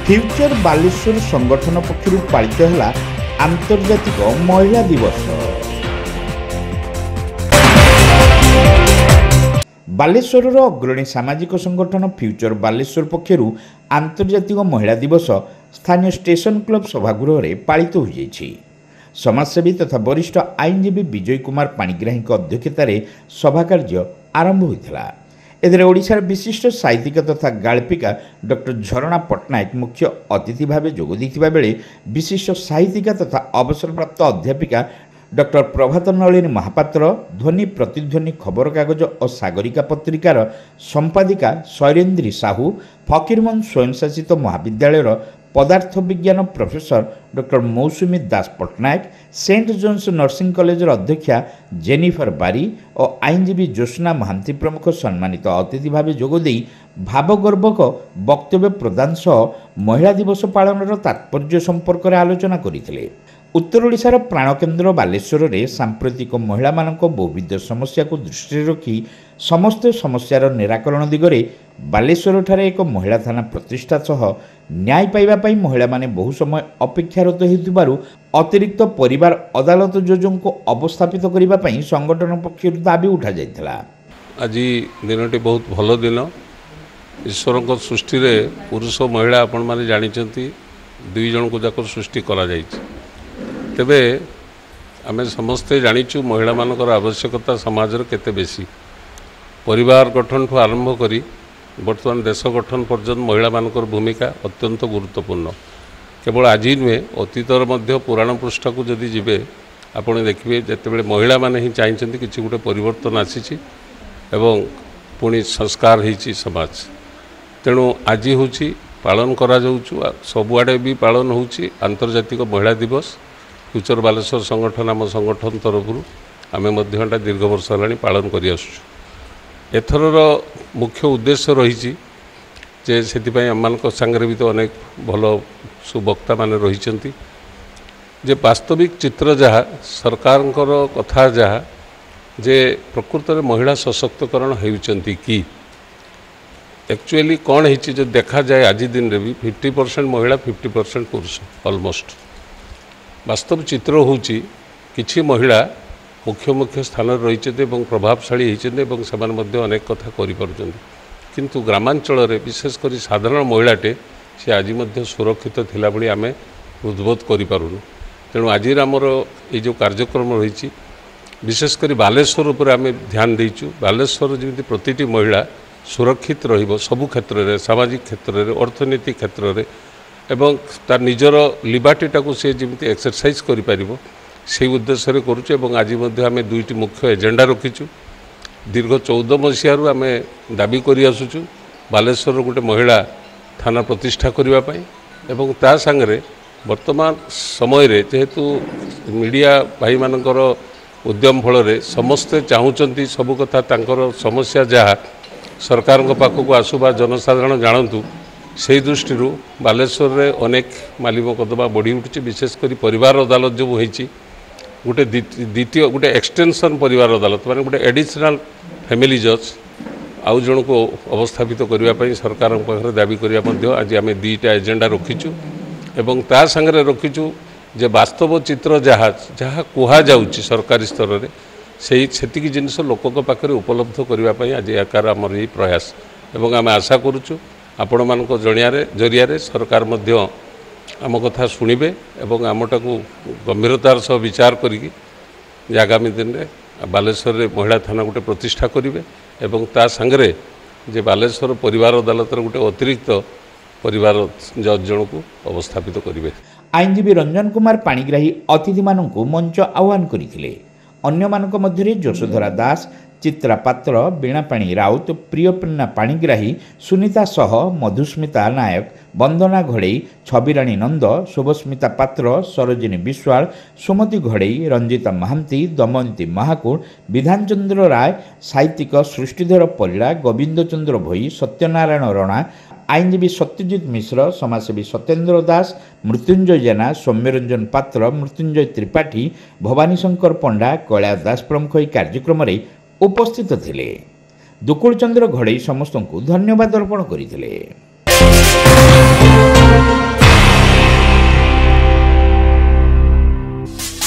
Future Baleshwar संगठन पक्षर पालित है आंतर्जातिक महिला दिवस। बालेश्वर अग्रणी सामाजिक संगठन फ्यूचर बालेश्वर पक्षर आंतर्जातिक महिला दिवस स्थानीय स्टेशन क्लब सभागृह में पालित हो जाइछि। समाजसेवी तथा वरिष्ठ आईनजीवी विजय कुमार पाणिग्राही अध्यक्षतार सभा कार्य आरंभ होता। एथिरे ओडिशार विशिष्ट साहित्यिक तथा गाल्पिका डॉक्टर झरणा पट्टनायक मुख्य अतिथि भाव जोग देथिबा बेले विशिष्ट साहित्यिका तथा अवसरप्राप्त अध्यापिका डॉक्टर प्रभात नलिनी महापात्र, ध्वनि प्रतिध्वनि खबर कागज और सागरिका पत्रिकार संपादिका शैलेन्द्री साहू, फकीरमोहन स्वयंशासित महाविद्यालय पदार्थ विज्ञान professor doctor Mousumi Das Pattanayak, Saint Johns nursing college अध्यक्षा जेनिफर बारी और आईनजीवी ज्योत्स्ना महांती प्रमुख सम्मानित अतिथि भाव जोगदे भावगर्भक वक्तव्य प्रदान सह महिला दिवस पालन तात्पर्य संपर्क में आलोचना करते। उत्तर ओडिशार प्राणकेन्द्र बालेश्वर में सांप्रतिक महिला बहुविध समस्या को दृष्टि रखी समस्त समस्यार निराकरण दिगरे बालेश्वर ठारे एक महिला थाना प्रतिष्ठा सह न्याय पाइबापी महिला माने बहु समय अपेक्षारत होतिबारु अतिरिक्त परिवार अदालत जजों को अवस्थापित करने संगठन पक्षर दाबी उठा जाइथिला। आज दिनटी बहुत भल दिन। ईश्वर को सृष्टि रे पुरुष महिला आपण माने जानिचंती दुई जन को जाकर सृष्टि करा जाइछि। तेबे आमे समस्ते जानिचु महिला मानकर आवश्यकता समाज रे केते बेसी। परिवार गठन ठू आरंभ करी वर्तमान देश गठन पर्यंत महिला मानकर भूमिका अत्यंत गुरुत्वपूर्ण। केवल आज नुहे अतीतर मध्य पुराण पृष्ठ को जदि जीवे आपण देखिए जितेबाला महिला माने ही चाहिए किसी गोटे परिवर्तन आसी एवं पुणी संस्कार होती समाज। तेणु आज हूँ पालन करा सबुआड़े भी पालन हो आंतर्जातिक महिला दिवस। फ्यूचर बालेश्वर संगठन आम संगठन तरफ आम दीर्घ वर्ष है पालन कर एथर मुख्य उद्देश्य रही से आम सांगे भी तो अनेक भल सुवक्ता मान रही जे वास्तविक चित्र जहाँ सरकार कथा जहाँ जे प्रकृत में महिला सशक्तिकरण होती कि एक्चुअली कौन है जो देखा जाए आज दिन रे भी 50% महिला 50% पुरुष ऑलमोस्ट वास्तव चित्र होची किछि महिला मुख्य मुख्य स्थान रही प्रभावशाली होती से अनेक कथा कर किंतु ग्रामांचल विशेषकर साधारण महिलाटे सी आज सुरक्षित थिला भली आमे उद्बोध करूँ। तेणु आज आमर ये जो कार्यक्रम रही विशेषकर बालेश्वर उपर आमे ध्यान देचु। बालेश्वर जमी प्रति महिला सुरक्षित रहिबो सबु क्षेत्र में, सामाजिक क्षेत्र में, अर्थनीति क्षेत्र में एवं तार निजर लिबर्टीटा को सी जमी एक्सरसाइज करिपारिबो से उद्देश्य करुचे। आज आम दुईटी मुख्य एजेंडा रखीचु। दीर्घ 14 मसीहारू आम दाबी कर आसुचु बालेश्वर गोटे महिला थाना प्रतिष्ठा करने एवं ता सांगरे वर्तमान समय रे जेहेतु मीडिया भाई मानकर उद्यम फल समस्ते चाहूँगी सबू कथा तांकर समस्या जहाँ सरकार पाखक आसुबा जनसाधारण जानतु से दृष्टि बालेश्वर रे अनेक माली मोकदमा बढ़ी उठुची। विशेषकर परिवार अदालत जो होती गोटे द्वितीय गोटे एक्सटेंशन परिवार अदालत माने गोटे एडिशनल फैमिली जज आउ जन को अवस्थापित करने सरकार पाखे दाबी करने आज आम दुईटा एजेंडा रखीचु एवं ता संगे रखीचु जे वास्तव चित्र जहाँ जहाँ कह जाउची सरकारी स्तर में से जिनस लोक पाखे उपलब्ध करने आज याकार आमर ये प्रयास एवं आम आशा करुचु आपण मान जरिया सरकार मध्य आम कथा शुणिबे एवं आमटा को गंभीरतार सह विचार करी आगामी दिन में बालेश्वर रे महिला थाना गोटे प्रतिष्ठा करेंगे एवं ता संगे जे बालेश्वर परिवार अदालत गोटे अतिरिक्त परिवार जज जन को अवस्थापित करेंगे। आईनजीवी रंजन कुमार पाणिग्राही अतिथि मानक मंच आह्वान करथिले। अन्य मानक मध्यरे यशोधरा दास, चित्रा पात्र, बीणापाणी राउत, प्रियप्रणा पाणिग्राही, सुनीता सह, मधुस्मिता नायक, वंदना घड़ई, छबिराणी नंद, शुभस्मिता पात्र, सरोजिनी विश्वाल, सुमति घड़ई, रंजिता महांती, दमयंती महाकुड़, विधानचंद्र राय, साहित्यिक सृष्टिधर परिड़ा, गोविंद चंद्र भोई, सत्यनारायण रणा, आईनजीवी सत्यजित मिश्र, समाजसेवी सत्येन्द्र दास, मृत्युंजय जेना, सौम्यरंजन पात्र, मृत्युंजय त्रिपाठी, भवानी शंकर पंडा, कैलाश दास प्रमुख यह कार्यक्रम में उपस्थित थिले। दुकुल चंद्र घड़ई समस्त को धन्यवाद अर्पण करथिले।